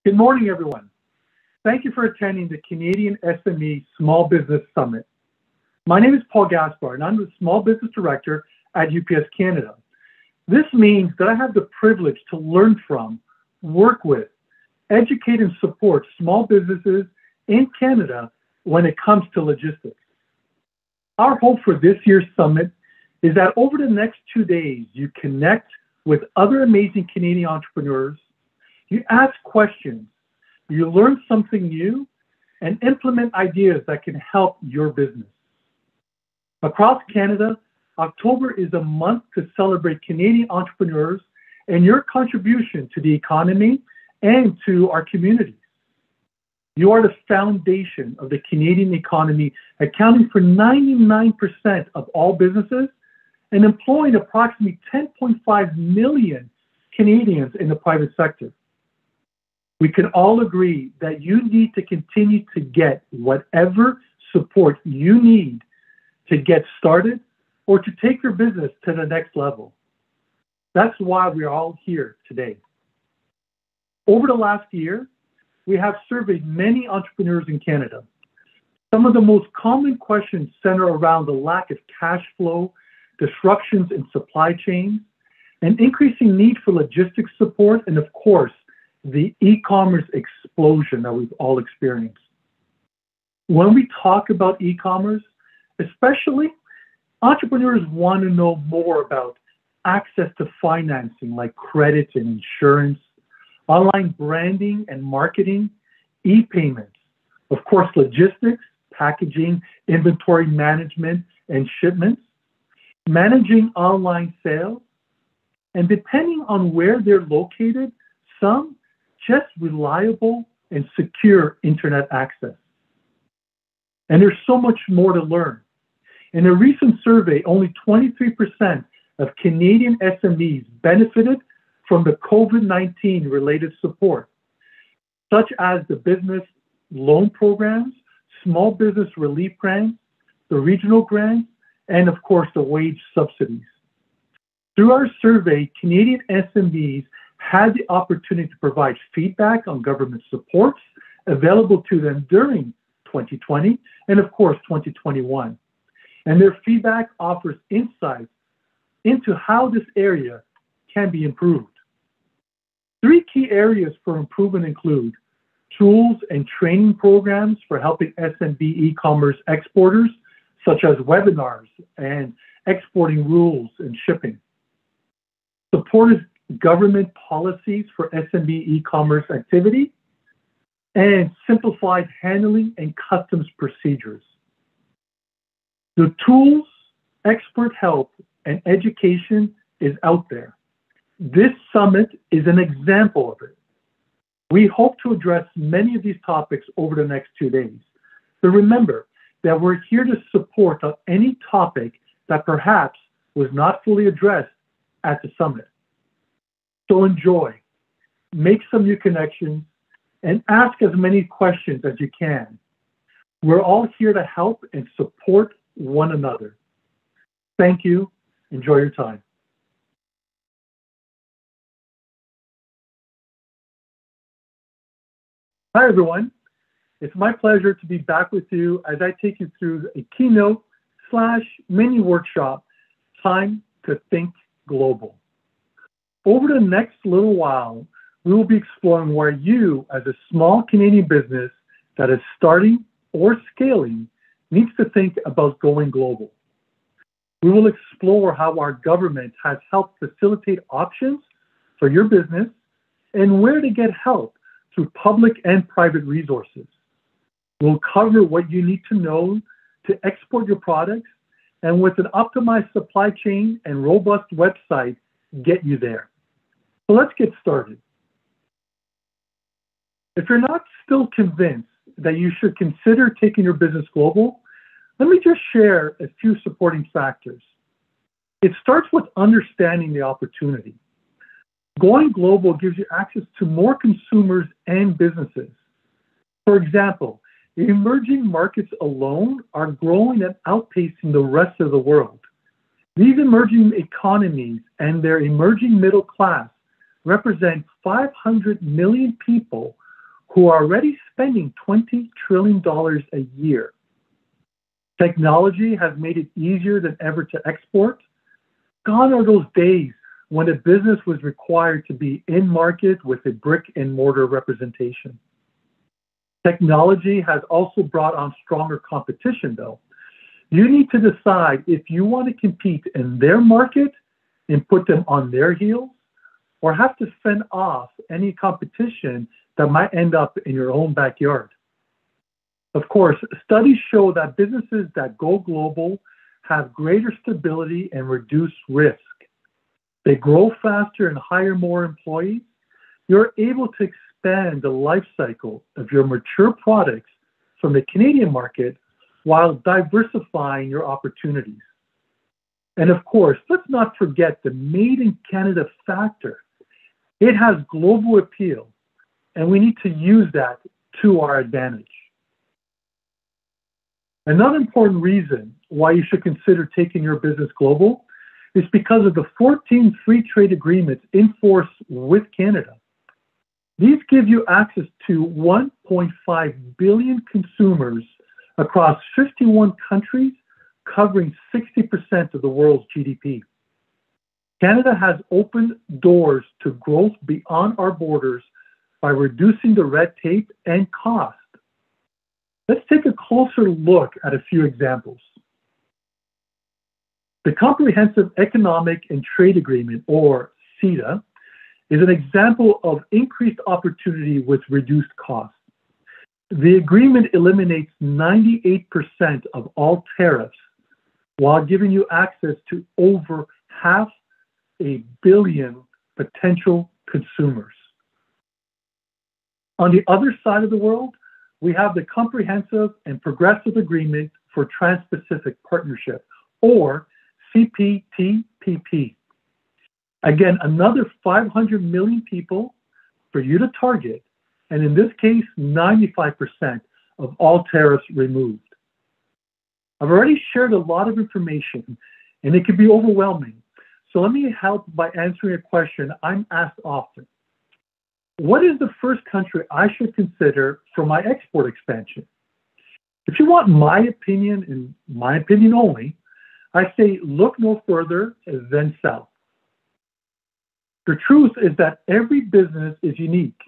Good morning, everyone. Thank you for attending the Canadian SME Small Business Summit. My name is Paul Gaspar, and I'm the Small Business Director at UPS Canada. This means that I have the privilege to learn from, work with, educate, and support small businesses in Canada when it comes to logistics. Our hope for this year's summit is that over the next 2 days, you connect with other amazing Canadian entrepreneurs, you ask questions, you learn something new, and implement ideas that can help your business. Across Canada, October is a month to celebrate Canadian entrepreneurs and your contribution to the economy and to our communities. You are the foundation of the Canadian economy, accounting for 99% of all businesses and employing approximately 10.5 million Canadians in the private sector. We can all agree that you need to continue to get whatever support you need to get started or to take your business to the next level. That's why we're all here today. Over the last year, we have surveyed many entrepreneurs in Canada. Some of the most common questions center around the lack of cash flow, disruptions in supply chains, and increasing need for logistics support, and of course, the e-commerce explosion that we've all experienced. When we talk about e-commerce, especially, entrepreneurs want to know more about access to financing like credit and insurance, online branding and marketing, e-payments, of course, logistics, packaging, inventory management and shipments, managing online sales, and depending on where they're located, some just reliable and secure internet access. And there's so much more to learn. In a recent survey, only 23% of Canadian SMEs benefited from the COVID-19 related support, such as the business loan programs, small business relief grants, the regional grants, and of course the wage subsidies. Through our survey, Canadian SMEs had the opportunity to provide feedback on government supports available to them during 2020 and of course 2021. And their feedback offers insights into how this area can be improved. 3 key areas for improvement include tools and training programs for helping SMB e-commerce exporters, such as webinars and exporting rules and shipping. Supportive government policies for SMB e-commerce activity, and simplified handling and customs procedures. The tools, expert help, and education is out there. This summit is an example of it. We hope to address many of these topics over the next 2 days. But remember that we're here to support on any topic that perhaps was not fully addressed at the summit. So enjoy, make some new connections, and ask as many questions as you can. We're all here to help and support one another. Thank you. Enjoy your time. Hi, everyone. It's my pleasure to be back with you as I take you through a keynote/mini workshop, Time to Think Global. Over the next little while, we will be exploring where you, as a small Canadian business that is starting or scaling, needs to think about going global. We will explore how our government has helped facilitate options for your business and where to get help through public and private resources. We'll cover what you need to know to export your products, and with an optimized supply chain and robust website, get you there. So let's get started. If you're not still convinced that you should consider taking your business global, let me just share a few supporting factors. It starts with understanding the opportunity. Going global gives you access to more consumers and businesses. For example, emerging markets alone are growing and outpacing the rest of the world. These emerging economies and their emerging middle class represent 500 million people who are already spending $20 trillion a year. Technology has made it easier than ever to export. Gone are those days when a business was required to be in market with a brick and mortar representation. Technology has also brought on stronger competition, though. You need to decide if you want to compete in their market and put them on their heels, or have to fend off any competition that might end up in your own backyard. Of course, studies show that businesses that go global have greater stability and reduced risk. They grow faster and hire more employees. You're able to expand the life cycle of your mature products from the Canadian market while diversifying your opportunities. And of course, let's not forget the Made in Canada factor. It has global appeal, and we need to use that to our advantage. Another important reason why you should consider taking your business global is because of the 14 free trade agreements in force with Canada. These give you access to 1.5 billion consumers across 51 countries, covering 60% of the world's GDP. Canada has opened doors to growth beyond our borders by reducing the red tape and cost. Let's take a closer look at a few examples. The Comprehensive Economic and Trade Agreement, or CETA, is an example of increased opportunity with reduced costs. The agreement eliminates 98% of all tariffs while giving you access to over 500 million potential consumers. On the other side of the world, we have the Comprehensive and Progressive Agreement for Trans-Pacific Partnership, or CPTPP. Again, another 500 million people for you to target, and in this case, 95% of all tariffs removed. I've already shared a lot of information, and it can be overwhelming. So let me help by answering a question I'm asked often. What is the first country I should consider for my export expansion? If you want my opinion, and my opinion only, I say look no further than south. The truth is that every business is unique,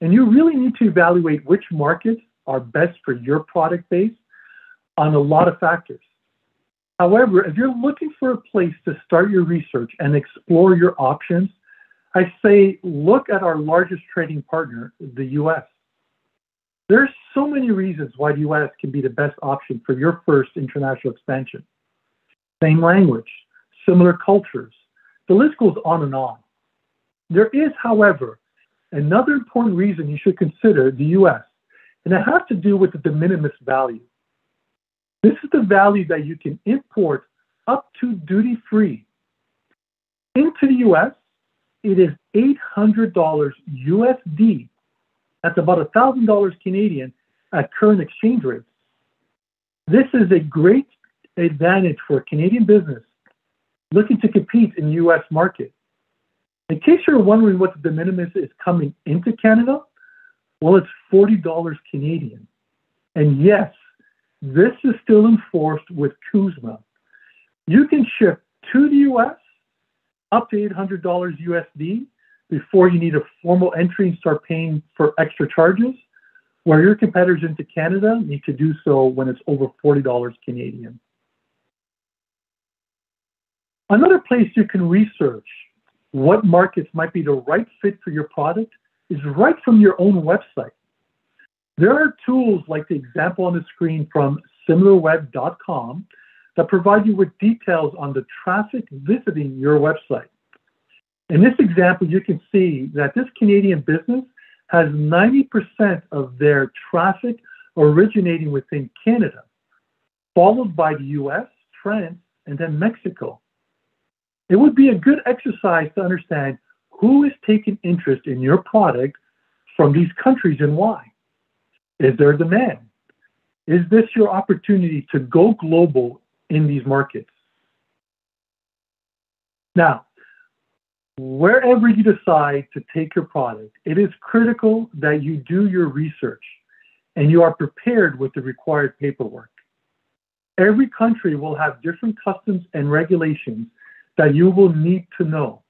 and you really need to evaluate which markets are best for your product base on a lot of factors. However, if you're looking for a place to start your research and explore your options, I say look at our largest trading partner, the US. There's so many reasons why the US can be the best option for your first international expansion. Same language, similar cultures, the list goes on and on. There is, however, another important reason you should consider the US, and it has to do with the de minimis value. This is the value that you can import up to duty-free. Into the US, it is $800 USD. That's about $1,000 Canadian at current exchange rates. This is a great advantage for a Canadian business looking to compete in the US market. In case you're wondering what the de minimis is coming into Canada, well, it's $40 Canadian. And yes, this is still enforced with CUSMA. You can ship to the US up to $800 USD before you need a formal entry and start paying for extra charges, where your competitors into Canada need to do so when it's over $40 Canadian. Another place you can research what markets might be the right fit for your product is right from your own website. There are tools like the example on the screen from similarweb.com that provide you with details on the traffic visiting your website. In this example, you can see that this Canadian business has 90% of their traffic originating within Canada, followed by the US, France, and then Mexico. It would be a good exercise to understand who is taking interest in your product from these countries and why. Is there demand? Is this your opportunity to go global in these markets? Now, Wherever you decide to take your product, it is critical that you do your research and you are prepared with the required paperwork. Every country will have different customs and regulations that you will need to know.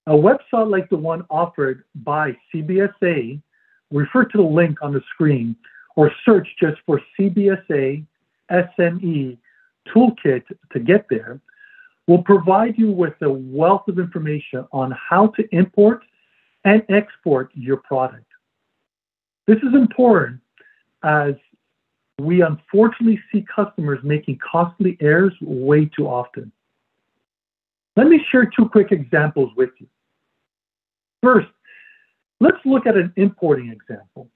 A website like the one offered by CBSA, refer to the link on the screen or search just for CBSA SME Toolkit to get there, will provide you with a wealth of information on how to import and export your product. This is important as we unfortunately see customers making costly errors way too often. Let me share two quick examples with you. First, let's look at an importing example.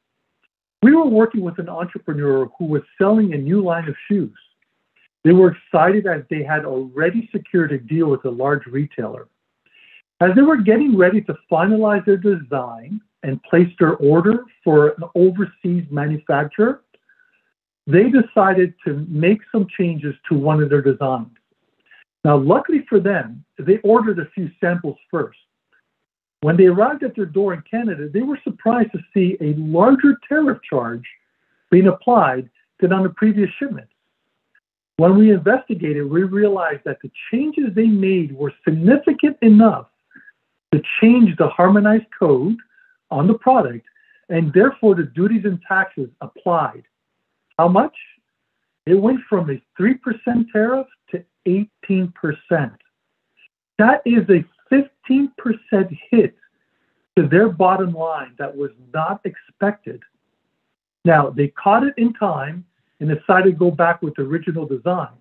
We were working with an entrepreneur who was selling a new line of shoes. They were excited as they had already secured a deal with a large retailer. As they were getting ready to finalize their design and place their order for an overseas manufacturer, they decided to make some changes to one of their designs. Now, luckily for them, they ordered a few samples first. When they arrived at their door in Canada, they were surprised to see a larger tariff charge being applied than on the previous shipment. When we investigated, we realized that the changes they made were significant enough to change the harmonized code on the product, and therefore the duties and taxes applied. How much? It went from a 3% tariff to 18%. That is a 15% hit to their bottom line that was not expected. Now, they caught it in time and decided to go back with the original design.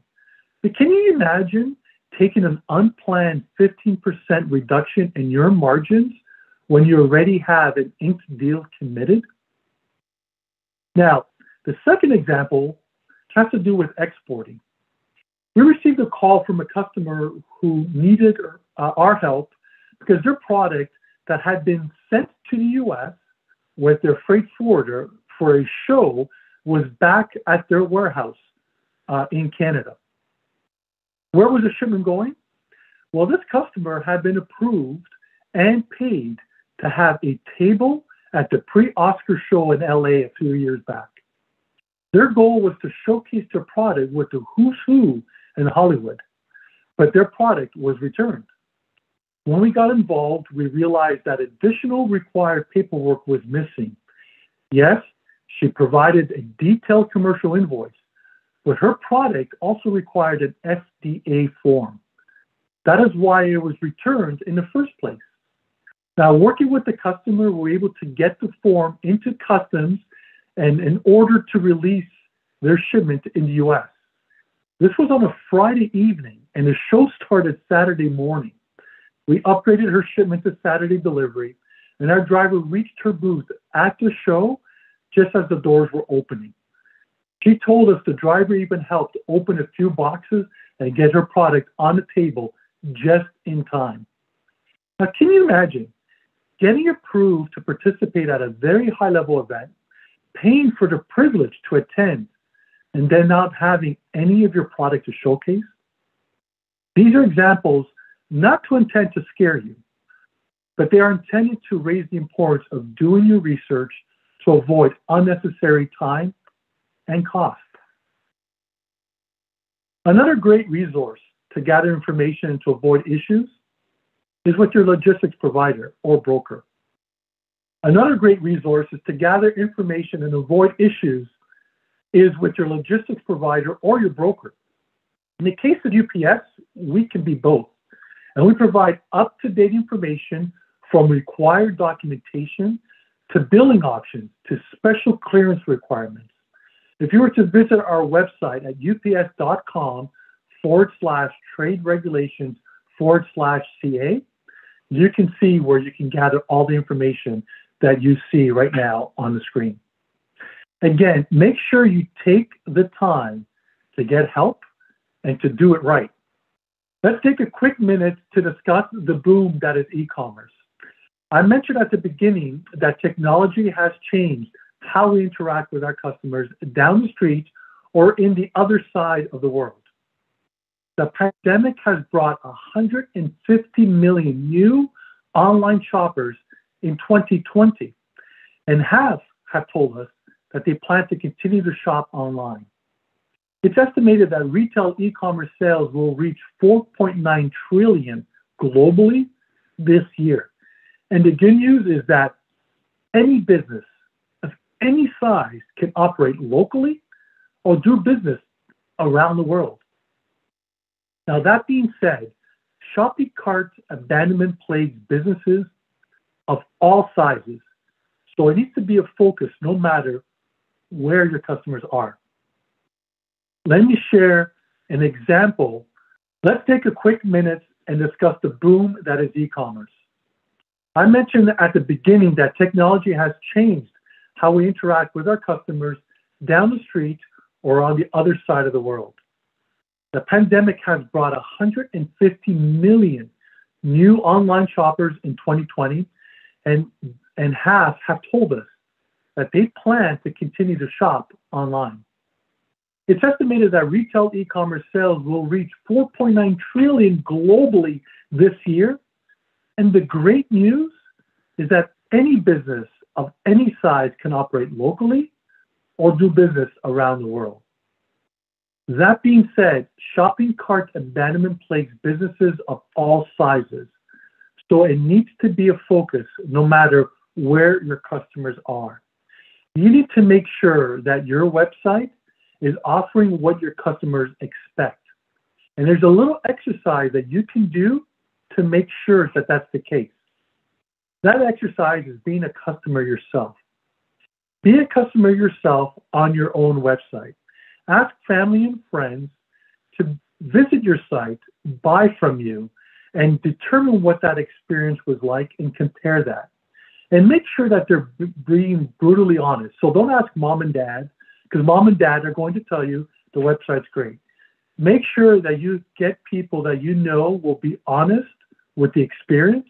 But can you imagine taking an unplanned 15% reduction in your margins when you already have an inked deal committed? Now, the second example has to do with exporting. We received a call from a customer who needed our help because their product that had been sent to the US with their freight forwarder for a show was back at their warehouse in Canada. Where was the shipment going? Well, this customer had been approved and paid to have a table at the pre-Oscar show in LA a few years back. Their goal was to showcase their product with the who's who in Hollywood, but their product was returned. When we got involved, we realized that additional required paperwork was missing. Yes, she provided a detailed commercial invoice, but her product also required an FDA form. That is why it was returned in the first place. Now, working with the customer, we were able to get the form into customs and in order to release their shipment in the US. This was on a Friday evening, and the show started Saturday morning. We upgraded her shipment to Saturday delivery, and our driver reached her booth at the show just as the doors were opening. She told us the driver even helped open a few boxes and get her product on the table just in time. Now, can you imagine getting approved to participate at a very high-level event, paying for the privilege to attend, and then not having any of your product to showcase? These are examples not to intend to scare you, but they are intended to raise the importance of doing your research to avoid unnecessary time and cost. Another great resource to gather information and to avoid issues is with your logistics provider or broker. Another great resource is to gather information and avoid issues is with your logistics provider or your broker. In the case of UPS, we can be both, and we provide up-to-date information from required documentation to billing options to special clearance requirements. If you were to visit our website at ups.com/trade regulations/CA, you can see where you can gather all the information that you see right now on the screen. Again, make sure you take the time to get help and to do it right. Let's take a quick minute to discuss the boom that is e-commerce. I mentioned at the beginning that technology has changed how we interact with our customers down the street or in the other side of the world. The pandemic has brought 150 million new online shoppers in 2020, and half have told us that they plan to continue to shop online. It's estimated that retail e-commerce sales will reach 4.9 trillion globally this year. And the good news is that any business of any size can operate locally or do business around the world. Now, that being said, shopping cart abandonment plagues businesses of all sizes. So it needs to be a focus no matter where your customers are. Let me share an example. Let's take a quick minute and discuss the boom that is e-commerce. I mentioned at the beginning that technology has changed how we interact with our customers down the street or on the other side of the world. The pandemic has brought 150 million new online shoppers in 2020, and half have told us that they plan to continue to shop online. It's estimated that retail e-commerce sales will reach 4.9 trillion globally this year. And the great news is that any business of any size can operate locally or do business around the world. That being said, shopping cart abandonment plagues businesses of all sizes. So it needs to be a focus no matter where your customers are. You need to make sure that your website is offering what your customers expect. And there's a little exercise that you can do to make sure that that's the case. That exercise is being a customer yourself. Be a customer yourself on your own website. Ask family and friends to visit your site, buy from you, and determine what that experience was like and compare that. And make sure that they're being brutally honest. So don't ask mom and dad, because mom and dad are going to tell you the website's great. Make sure that you get people that you know will be honest with the experience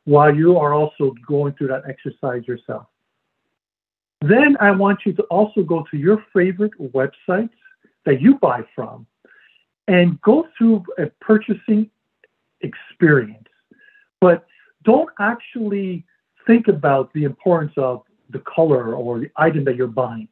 while you are also going through that exercise yourself. Then I want you to also go to your favorite websites that you buy from and go through a purchasing experience. But don't actually think about the importance of the color or the item that you're buying.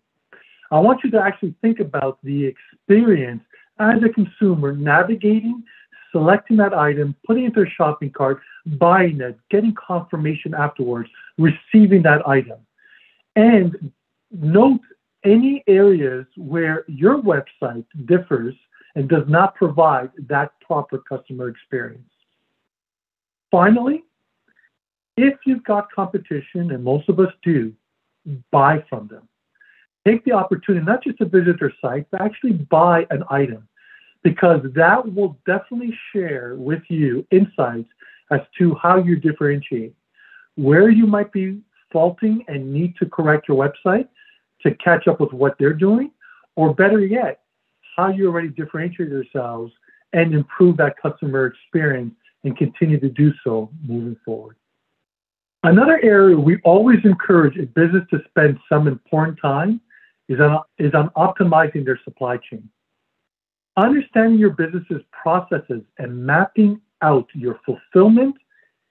I want you to actually think about the experience as a consumer navigating, selecting that item, putting it into a shopping cart, buying it, getting confirmation afterwards, receiving that item. And note any areas where your website differs and does not provide that proper customer experience. Finally, if you've got competition, and most of us do, buy from them. Take the opportunity not just to visit their site, but actually buy an item, because that will definitely share with you insights as to how you differentiate, where you might be faulting and need to correct your website to catch up with what they're doing, or better yet, how you already differentiate yourselves and improve that customer experience and continue to do so moving forward. Another area we always encourage a business to spend some important time is on optimizing their supply chain. Understanding your business's processes and mapping out your fulfillment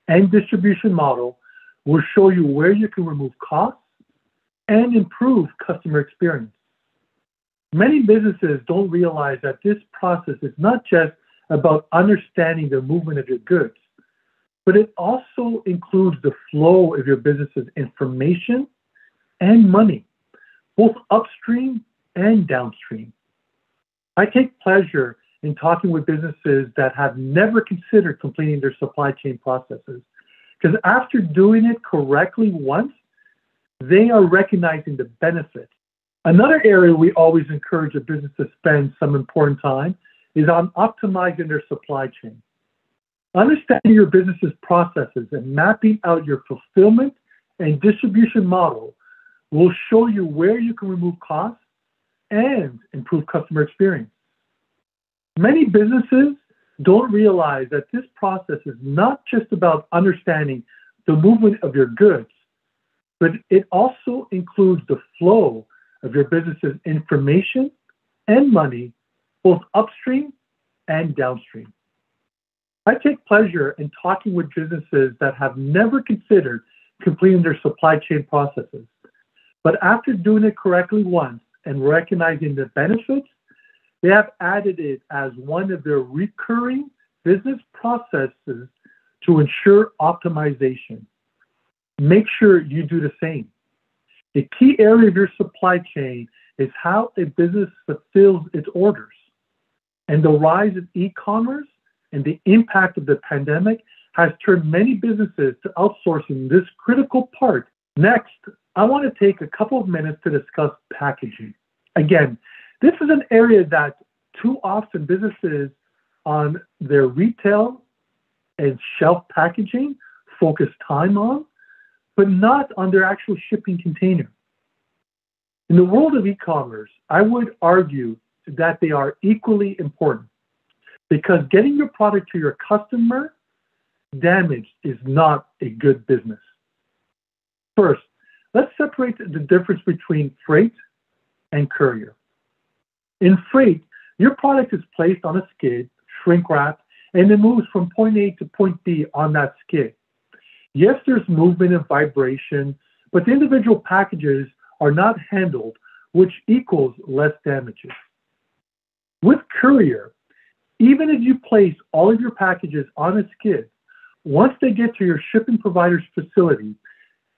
and distribution model will show you where you can remove costs and improve customer experience. Many businesses don't realize that this process is not just about understanding the movement of your goods, but it also includes the flow of your business's information and money, both upstream and downstream. I take pleasure in talking with businesses that have never considered completing their supply chain processes, because after doing it correctly once, they are recognizing the benefits. Another area we always encourage a business to spend some important time is on optimizing their supply chain. Understanding your business's processes and mapping out your fulfillment and distribution model will show you where you can remove costs and improve customer experience. Many businesses don't realize that this process is not just about understanding the movement of your goods, but it also includes the flow of your business's information and money, both upstream and downstream. I take pleasure in talking with businesses that have never considered completing their supply chain processes. But after doing it correctly once and recognizing the benefits, they have added it as one of their recurring business processes to ensure optimization. Make sure you do the same. The key area of your supply chain is how a business fulfills its orders. And the rise of e-commerce and the impact of the pandemic has turned many businesses to outsourcing this critical part. Next, I want to take a couple of minutes to discuss packaging. Again, this is an area that too often businesses on their retail and shelf packaging focus time on, but not on their actual shipping container. In the world of e-commerce, I would argue that they are equally important because getting your product to your customer damaged is not a good business. First, let's separate the difference between freight and courier. In freight, your product is placed on a skid, shrink wrapped, and it moves from point A to point B on that skid. Yes, there's movement and vibration, but the individual packages are not handled, which equals less damages. With courier, even if you place all of your packages on a skid, once they get to your shipping provider's facility,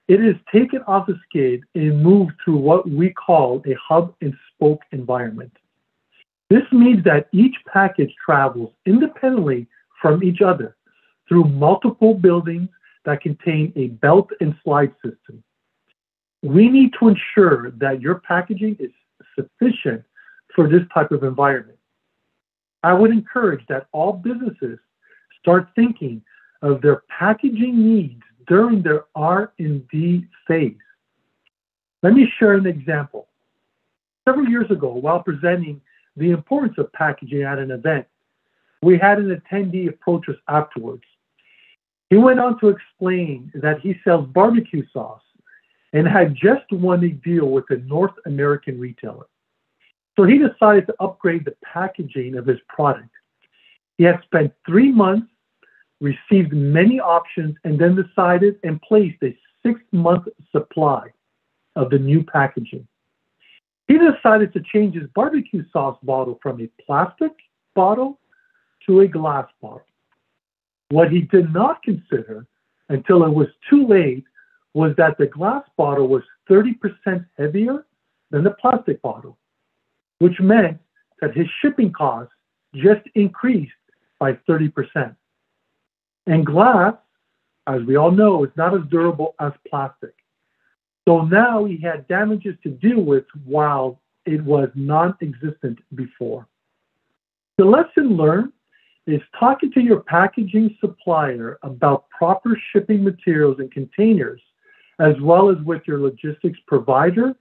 it is taken off the skid and moved through what we call a hub and spoke environment. This means that each package travels independently from each other through multiple buildings that contain a belt and slide system. We need to ensure that your packaging is sufficient for this type of environment. I would encourage that all businesses start thinking of their packaging needs during their R&D phase. Let me share an example. Several years ago, while presenting the importance of packaging at an event, we had an attendee approach us afterwards. He went on to explain that he sells barbecue sauce and had just won a deal with a North American retailer. So he decided to upgrade the packaging of his product. He had spent 3 months, received many options, and then decided and placed a 6-month supply of the new packaging. He decided to change his barbecue sauce bottle from a plastic bottle to a glass bottle. What he did not consider until it was too late was that the glass bottle was 30% heavier than the plastic bottle, which meant that his shipping costs just increased by 30%. And glass, as we all know, is not as durable as plastic. So now he had damages to deal with while it was non-existent before. The lesson learned is talking to your packaging supplier about proper shipping materials and containers, as well as with your logistics provider,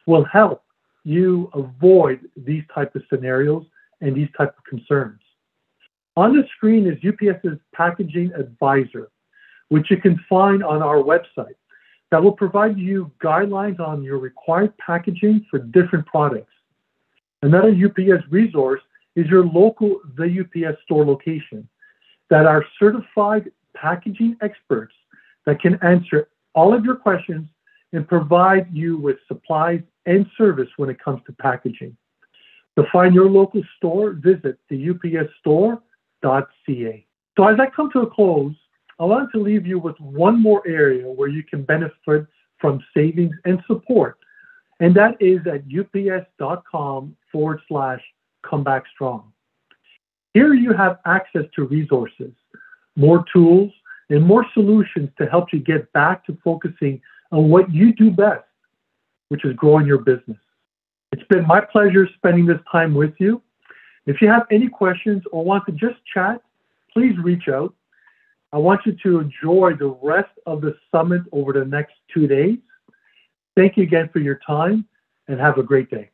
will help you avoid these types of scenarios and these types of concerns. On the screen is UPS's Packaging Advisor, which you can find on our website, that will provide you guidelines on your required packaging for different products. Another UPS resource is your local The UPS store location that are certified packaging experts that can answer all of your questions and provide you with supplies and service when it comes to packaging. To find your local store, visit theupsstore.ca. So as I come to a close, I want to leave you with one more area where you can benefit from savings and support, and that is at ups.com/comebackstrong. Here you have access to resources, more tools, and more solutions to help you get back to focusing on what you do best, which is growing your business. It's been my pleasure spending this time with you. If you have any questions or want to just chat, please reach out. I want you to enjoy the rest of the summit over the next 2 days. Thank you again for your time and have a great day.